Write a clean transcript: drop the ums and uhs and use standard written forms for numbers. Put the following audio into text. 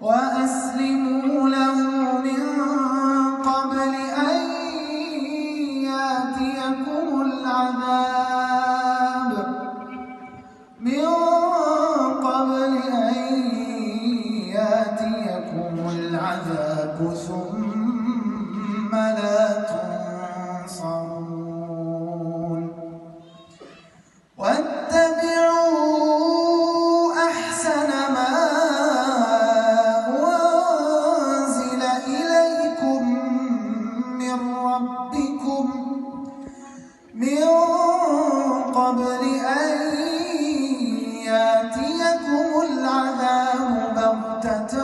وأسلموا له من قبل أن يأتيكم العذاب ثم لا تنصرون واتبعوا أحسن ما أنزل إليكم من ربكم من قبل أن يأتيكم العذاب بغتة